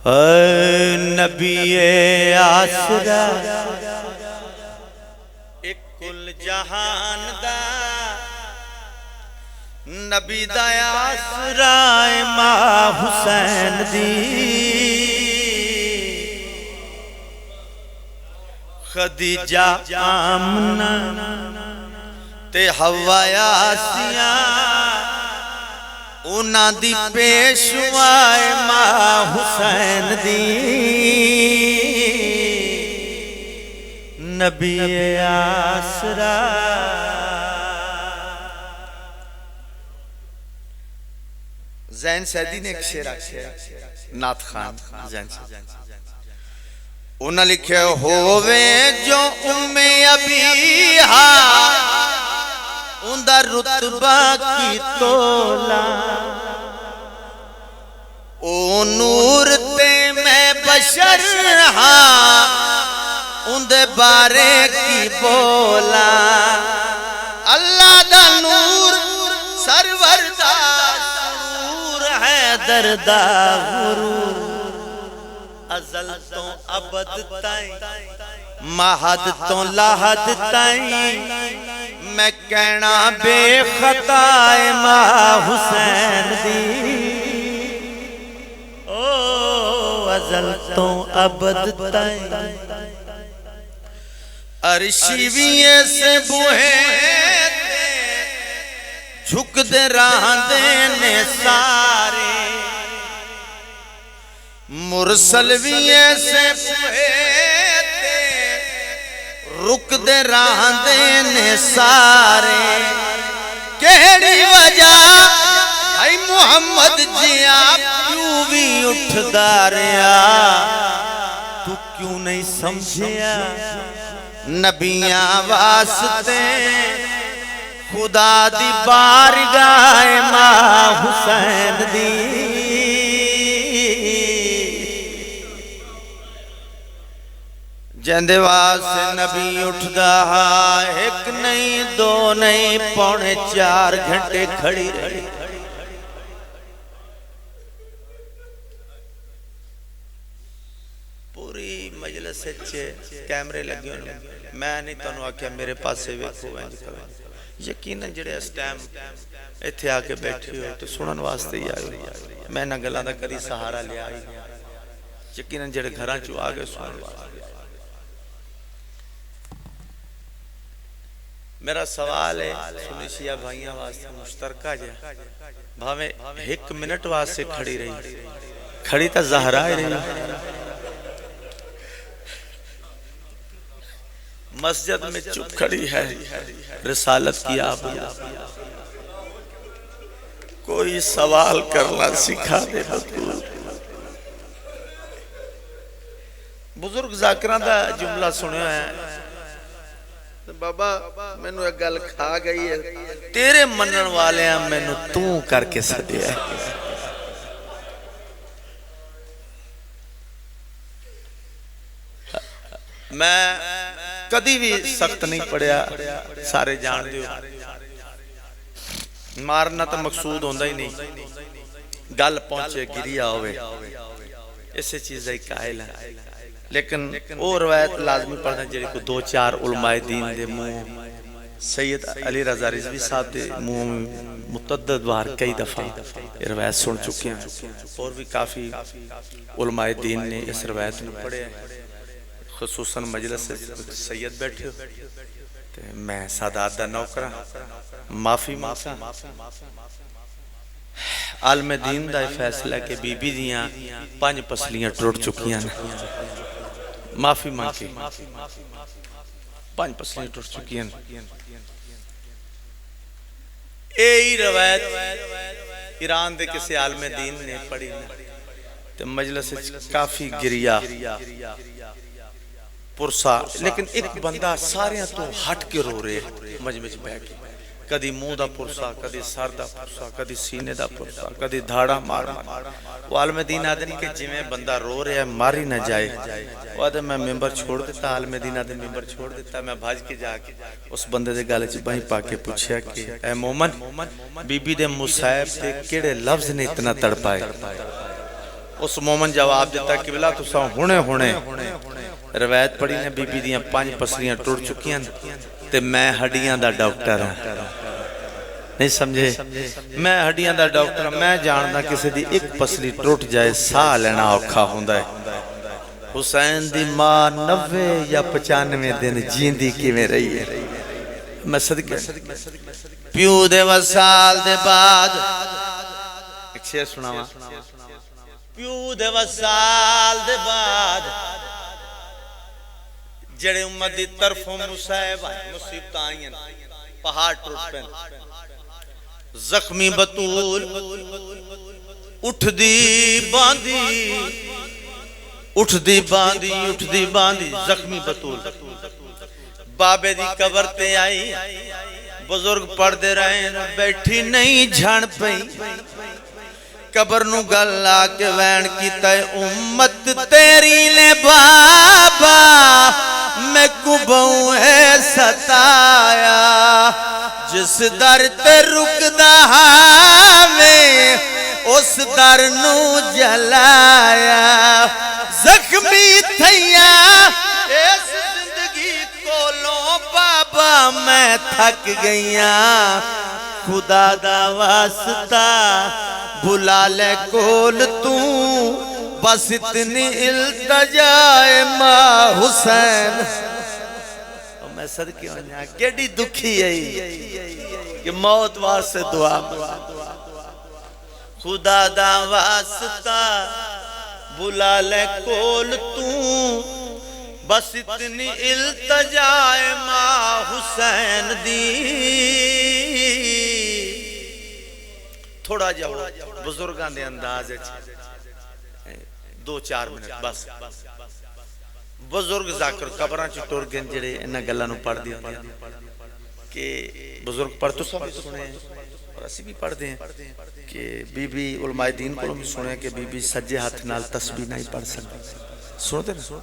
اے نبی آسرا ایک کل جہان دا نبی دا آسرا ماں حسین دی خدیجہ آمنہ تے حوا آسیہ اونا دی پیشوائے ماں حسین دی نبی آسرا زین سیدی نے ایک شعر آکھیا نعت خان زین سیدی انہاں لکھے ہووے جو ابیہا اندر رتبہ کی تولا او نور تے میں بشر ہاں اندے بارے کی بولا اللہ دا نور سرور دا سرور ہے دردہ غرور ازل تو ابد تائیں مہد تو لہد تائیں میں کہنا بے خطائے ماں حسین دی او ازل تو ابد تائیں عرشیویے سے بوہے جھک دے راہ دینے سارے مرسلویے سے بوہے رک دے راہ دینے سارے کہڑی وجہ اے محمد جیا کیوں بھی اٹھ داریا تو کیوں نہیں سمجھیا نبیاں واسطے خدا دی بارگاہ ماں حسین دی جندے واسطے نبی اٹھ دا ایک نہیں دو نہیں پونے 4 گھنٹے کھڑی رہی پوری مجلس سے کیمرے لگے ہونے میں نہیں تانوں آکھیا میرے پاس سے ویکھو یقیناً جڑے اس ٹائم ایتھے آ کے بیٹھے ہو تو سنن واسطے ہی آئے میں نہ گلاں دا کری سہارا لیا آئی یقیناً جڑے گھراں چوں آ گئے سنن واسطے میرا سوال ہے سنی شیعہ بھائیاں واسطے مشترکہ جا بھاویں 1 منٹ واسطے کھڑی رہی کھڑی تا زہرا رہی مسجد میں چپ کھڑی ہے رسالت کی آپ کوئی سوال کرنا سکھا دے بزرگ ذاکران دا جملہ سنیا ہے بابا میں نو ایک گل کھا گئی ہے تیرے منن والے ہیں میں نو تو کر کے سدیا ہے میں کدی بھی سخت نہیں پڑیا سارے جان دیو مارنا تو مقصود ہوندہ ہی نہیں گل پہنچے گریا ہوئے اسے چیز ہے قائل ہے لیکن وہ روایت لازمی پڑھنا جڑی کو 2-4 علماء دین دے منہ سید علی رضا رضوی صاحب دے منہ متعدد بار کئی دفعہ یہ روایت سن چکے ہیں اور بھی کافی علماء دین نے اس روایت میں پڑھے ہیں خصوصاً مجلس سے سید بیٹھے ہو میں سادات دا نوکرہ معافی مانگا عالم دین دا فیصلہ کہ بی بی دیاں 5 پسلیاں ٹوٹ چکیاں معافی مانگی 5 پسلیاں ٹوٹ چکیاں یہی روایت ایران دے کسی عالم دین نے پڑھی تو مجلس کافی گریا پرسا لیکن ایک بندہ سارے تو ہٹ کے رو رہے مجمع بیٹھ کدی منہ دا پرسا کدی سر دا پرسا کدی سینے دا پرسا کدی دھاڑا مار وہ عالم دین آدھن کہ جی میں بندہ رو رہا ہے ماری نہ جائے وہ آدھن میں ممبر چھوڑ دیتا عالم دین آدھن ممبر چھوڑ دیتا میں بھاج کے جا کے اس بندے دے گالے چپاہی پا کے پوچھیا کہ اے مومن بی بی دے مصائب دے کیڑے لفظ نے اتنا تڑپائے اس مومن جواب دیتا کہ بلا تسا ہونے روایت پڑھی نے بی بی دیاں 5 پسلیاں ٹوٹ چکیاں تے میں ہڈیاں دا ڈاکٹر ہاں نہیں سمجھے میں ہڈیاں دا ڈاکٹر ہاں میں جاندا کسی دی ایک پسلی ٹوٹ جائے ساہ لینا اوکھا ہوندا ہے حسین دی ماں 90 یا 95 دن جیندی کیویں رہی ہے میں صدقے پیو دے وصال دے بعد ایک شعر سناواں پیو دے وصال دے بعد جڑے امت دی طرفوں مصیبت آئیں پہاڑ ٹوٹ پین زخمی بطول اٹھ دی باندھی زخمی بطول بابے دی قبر تے آئی بزرگ پڑھ دے رہے بیٹھی نہیں جھڑ پئی قبر نو گل آ کے وین کیتا ہے امت تیری نے بابا میں کو بہوں ہے ستایا جس در تے رکدا میں اس در نو جلایا زخمی تھیا اس زندگی کولوں بابا میں تھک گئیاں خدا دا واسطہ بلا لے کول تو بس اتنی التجائے ماں حسین میں صدقے ہونے کیڑی دکھی ہے کہ موت واسطے دعا خدا دا واسطہ بلا لے کول تو بس اتنی التجائے ماں حسین دی تھوڑا جاؤ بزرگاں دے انداز 2-4 منٹ بس بزرگ ذاکر قبراں چ ٹر گئے جڑے انہاں گلاں نو پڑھ دی کہ بزرگ پڑھ تو سب سنے اور اسی بھی پڑھ دیں کہ بی بی علماء دین کو بھی سنے کہ بی بی سجے ہاتھ نال تسبیح نہیں پڑھ سکتی سنتے نا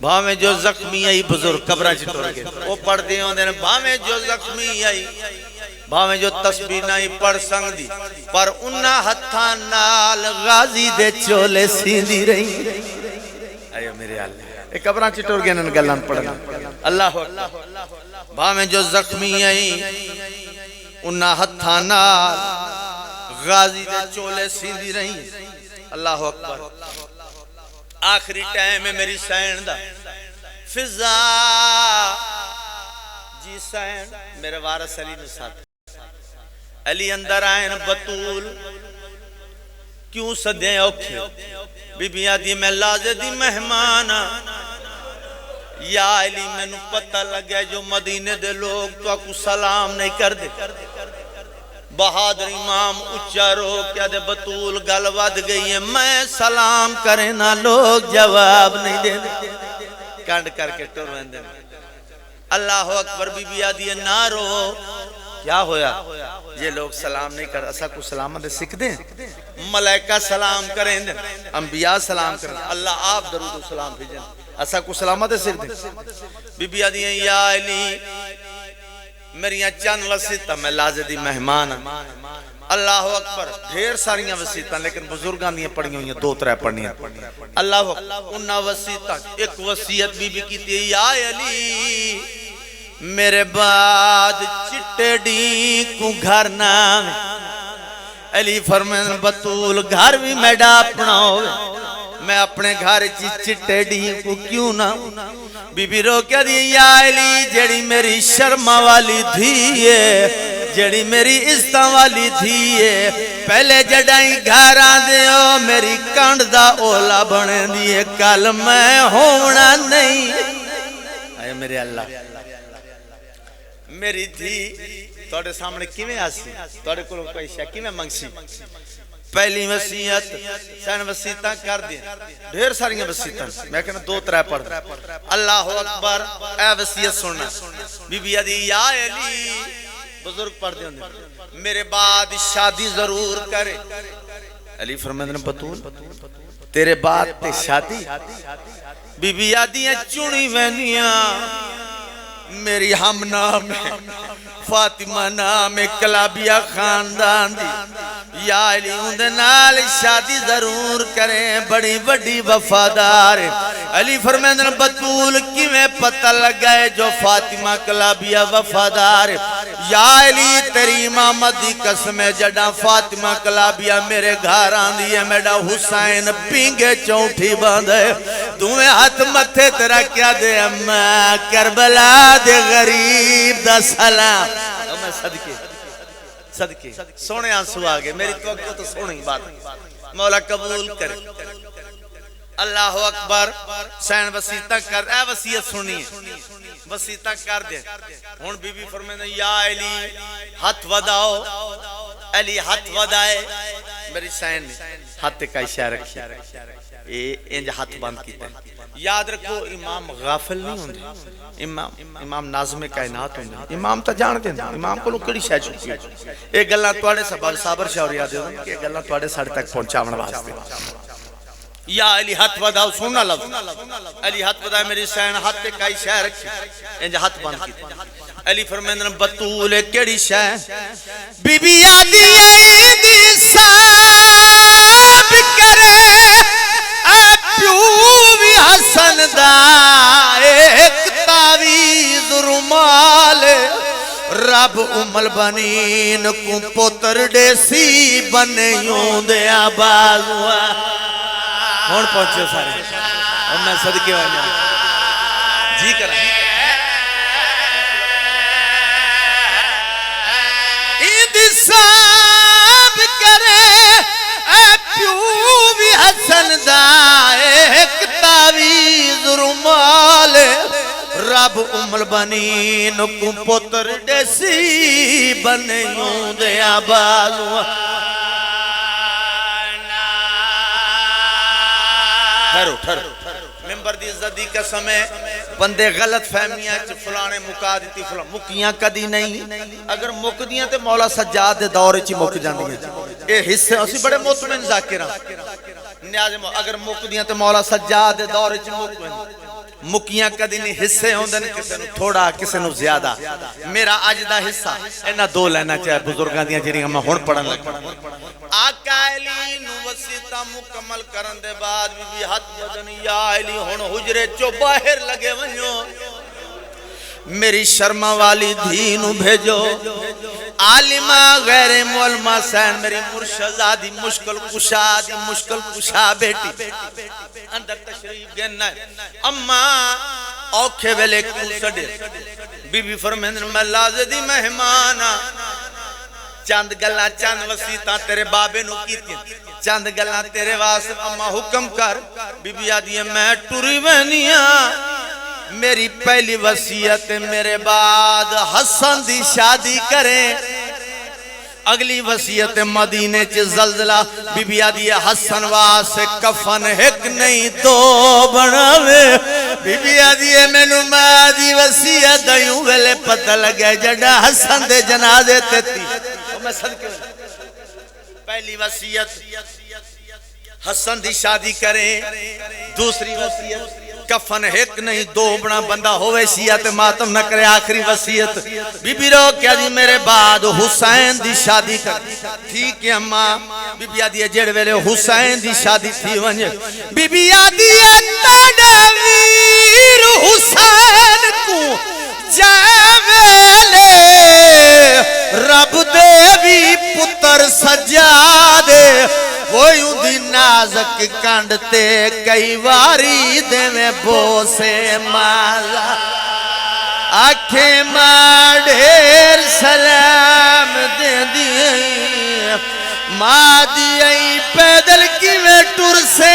بھاویں جو زخمی آئی بزرگ قبراں چ ٹر گئے وہ پڑھ دے ہوندے نے بھاویں جو زخمی آئی بھاویں جو تسبیح نہیں پڑھ سکدی پر انہاں ہتھاں نال غازی دے چولے سیندی رہی اے میرے اللہ اے قبراں چ ٹر گئے نن گلاں پڑھنا اللہ اکبر بھاویں جو زخمی آئی انہاں ہتھاں نال غازی دے چولے سیندی رہی اللہ اکبر آخری ٹائم ہے میری سین دا فضا جی سین میرے وارث علی نے ساتھ علی اندر آئین بطول کیوں صدیں اوکھے بی بی آدھی میں لازے دی مہمانا یا علی میں نو پتہ لگے جو مدینے دے لوگ تو اکو سلام نہیں کر دے بہادر امام اچھا رو کیا دے بطول گل ود گئی ہے میں سلام کریں نہ لوگ جواب نہیں دے کانڈ کر کے ٹر ویندے اللہ اکبر بی بی آدھی نہ رو کیا ہویا یہ لوگ سلام نہیں کر اسا کو سلام دے سکھ دیں ملائکہ سلام کریں دیں انبیاء سلام کریں اللہ آپ درود و سلام بھیجیں اسا کو سلام دے سکھ دیں بی بی آدھی ہیں یا علی میری چند وسیطہ میں لازے دی مہمان اللہ اکبر ڈھیر ساریاں وسیطہ لیکن بزرگاں دیاں پڑھیں ہوئی ہیں 2-3 پڑھنی ہیں اللہ اکبر انہا وسیطہ ایک وسیعت بی بی کی تھی یا علی میرے بعد چٹے ڈین کو گھر نام علی فرمین بطول گھر بھی میڈا اپنا ہوئے میں اپنے گھر چٹے ڈین کو کیوں نہ بی بی رو کیا دی یا علی جڑی میری شرما والی دھیے جڑی میری عزتاں والی دھیے پہلے جڑائیں گھر آن دے ہو میری کانڈ دا اولا بنے دیئے کل میں ہونا نہیں اے میرے اللہ میری دھی توڑے سامنے کیویں آسی توڑے کلوں کوئی شاہ کیویں منگسی پہلی وسیعت سین وسیعتاں کر دیں ڈھیر ساریاں وسیعتاں میں کہنا 2-3 پڑھ اللہ اکبر اے وسیعت سننا بی بی آدھی یا علی بزرگ پڑھ دیں میرے بعد شادی ضرور کرے علی فرمائے بطول تیرے بعد تے شادی بی بی آدھی ہیں چونی وینیاں میری ہم نام فاطمہ نام کلابیہ خاندان دی یا علی اندے نال شادی ضرور کریں بڑی بڑی وفادار علی فرمیندن بطول کی میں پتہ لگائے جو فاطمہ کلابیہ وفادار یا علی تیری امامت دی قسم ہے جڑا فاطمہ کلابیہ میرے گھر آندی ہے میڈا حسین پینگے چونٹھی باندھے تمہیں ہاتھ متھے تیرا کیا دے اما کربلا دے غریب دا سلام میں صدقے سونے آنسو آگے میری توقع تو سونی بات مولا قبول کرے اللہ اکبر سین وسیعتہ کر اے وسیعت سنی وسیعتہ کر دے ہون بی بی فرمینے یا علی ہاتھ وداؤ علی ہاتھ ودائے میری سین نے ہاتھ کا اشارہ کیا انج ہاتھ بند کیتا ہے یاد رکھو امام غافل نہیں ہوندے امام ناظم کائنات ہوندے امام تا جان دیں امام کو لوگ کڑی شاہ چکی ہے ایک گلہ توڑے صابر شاوری آدھے ہوندے کہ ایک گلہ توڑے ساڑھے تک پہنچاون واسطے یا علی ہاتھ وداؤ سننا لفظ علی ہاتھ ودائے میری سین ہاتھ کا اشارہ رکھی انج ہاتھ بند کیتا علی فرمیندن بطول کڑی شاہ بی بی آدھی دی ساب کرے پیووی حسن دا ایک تاویز رمال رب البنین کو پتر ڈیسی بنیوں دے آباز ہوا ہون پہنچے سارے اور میں صدقے والے جی کرا ساب کرے اے پیووی حسن دا ایک تاویز رمال رب البنین کو پتر ڈیسی بنیوں دے آباز ٹھہرو ممبر دی عزت دی قسم ہے بندے غلط فہمیاں چ فلانے مکا دیتی فلان مکیاں کدی نہیں اگر مک دیاں تے مولا سجاد دے دور چ مک جاندیاں اے حصے اسی بڑے مطمئن ذاکراں نیاز اگر مک دیاں تے مولا سجاد دے دور چ مکیاں کدی نہیں حصے ہوندے نے کسے نو تھوڑا کسے نو زیادہ میرا اج دا حصہ انہاں دو لینا چاہے بزرگاں دیاں جڑیاں میں ہن پڑھن لگا آقا علی نو وسیعتہ مکمل کرن دے بعد بی بی ہاتھ بدن یا علی ہن حجرے چو باہر لگے ونجو میری شرما والی دھی نو بھیجو عالمہ غیر معلمہ سین میری مرشدادی مشکل کشا بیٹی اندر تشریف گننا ہے اما اوکھے ویلے کیوں سڑے بی بی فرمیندن میں لازدی مہمانا چاند گلہ چاند وسیعتہ تیرے بابے نو کیتی چاند گلہ تیرے واسف اما حکم کر بی بی آدھی ہے میں ٹوری بہنیاں میری پہلی وسیعت میرے بعد حسن دی شادی کریں اگلی وسیعت مدینے چ زلزلہ بی بی آدھی ہے حسن واسے کفن ایک نہیں دو بناوے بی بی آدھی ہے میں نو مادی وسیعت دیوں ویلے پتہ لگے جڑا حسن دے جنازے تیتی میں صدقے پہلی وسیعت حسن دی شادی کریں دوسری وسیعت کفن ایک نہیں دو بنا بندہ ہوئے شیعت ماتم نہ کرے آخری وسیعت بی بی رو کیا دی میرے بعد حسین دی شادی کر ٹھیک ہے اماں بی بی آدھی ہے جڑ ویلے حسین دی شادی تھی ونجے بی بی آدھی ہے تڑویر حسین کو جاویلے رب دے بھی پتر سجا دے وہی اندھی نازک کانڈتے کئی واری دے میں بوسے مالا آنکھیں ماں ڈھیر سلام دے دیئے ماں دیئے پیدل کی میں ٹر سے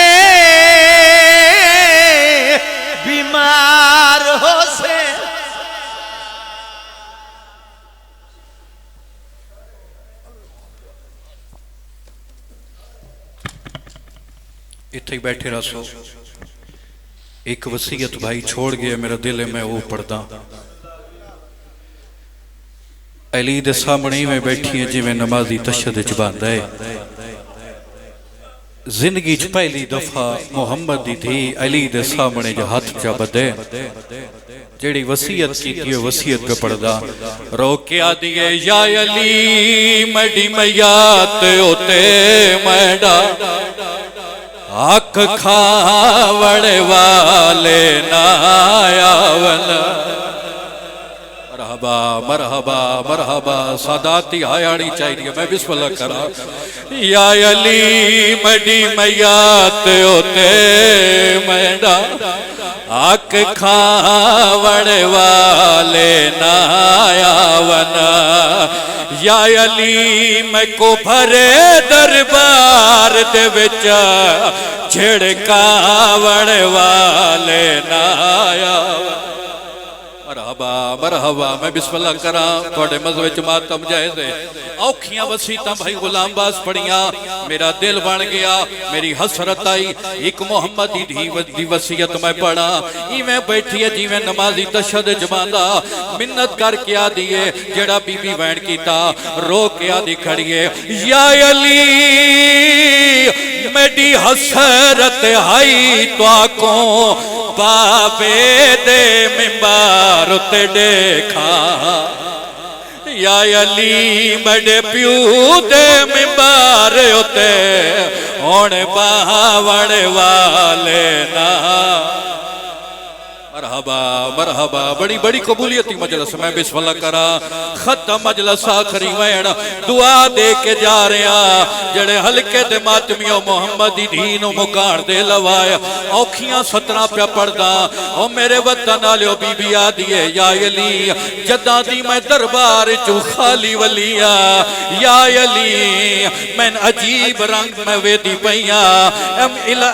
بیمار ہو سے اتھے ہی بیٹھے رسو ایک وسیعت بھائی چھوڑ گیا میرا دل ہے میں وہ پڑھدا علی دے سامنے میں بیٹھی ہیں جی میں نمازی تشہد چباندہ ہے زندگی چ پہلی دفعہ محمد دی تھی علی دے سامنے جو ہاتھ چا بدے جیڑی وصیت کی تھی وصیت پہ پڑھدا رو کے آدھیے یا علی مڈی میات ہوتے میڈا آنکھ کھاوڑ والے نایاون مرحبا مرحبا مرحبا ساداتی آیانی چاہیے میں بسم اللہ کرا یا علی مڈی میات ہوتے میڈا آنکھ کھاوڑ والے نایاون یا علی میں کو بھرے دربار دے وچ جھڑکاوڑ والے نایاون مرحبا مرحبا میں بسم اللہ کراں تھوڑے مذہب ماتم جائز ہے اوکھیاں وسیطاں بھائی غلام باز پڑھیاں میرا دل بن گیا میری حسرت آئی ایک محمد دی وصیت میں پڑھا ایویں بیٹھی ہے جیویں نمازی تشہد جماندہ منت کر کے آدھیے جڑا بی بی وین کیتا رو کے آدھی کھڑیے یا علی میری حسرت آئی تو آنکھوں بابے دے ممبار تے دیکھا یا علی میرے پیو دے ممبار تے ہون باوڑ والے نا مرحبا مرحبا بڑی بڑی قبولیتی مجلس میں بسم اللہ کرا ختم مجلس آخری وین دعا دے کے جا رہے ہیں جڑے حلقے دے ماتمیوں محمدی دینوں مکار دے لوائے اوکھیاں سترہ پہ پڑھدا او میرے وطن آلیو بی بی آدھیے یا علی جدہ دی میں دربار چو خالی ولیا یا علی میں عجیب رنگ میں ویدی پہیا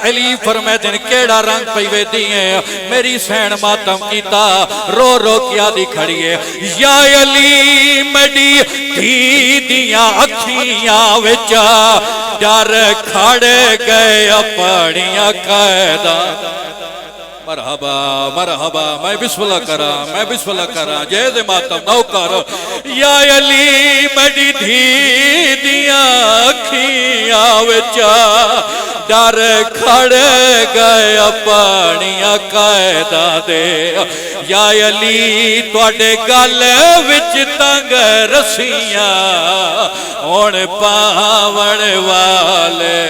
علی فرمائے دن کیڑا رنگ پہ ویدی ہیں میری سین ماتم کیتا رو رو کیا دی کھڑیے یا علی مڈی دھی دیاں اکھیاں وچا ڈر کھڑ گئے اپنیاں قیدہ مرحبا مرحبا میں بسم اللہ کرا جیز ماتم نو کر یا علی مڈی دھی دیاں اکھیاں وچا ڈر کھڑ گئے اپنیاں قیدہ دے یا علی توڑے گل وچ تنگ رسیاں ہون پاوڑ والے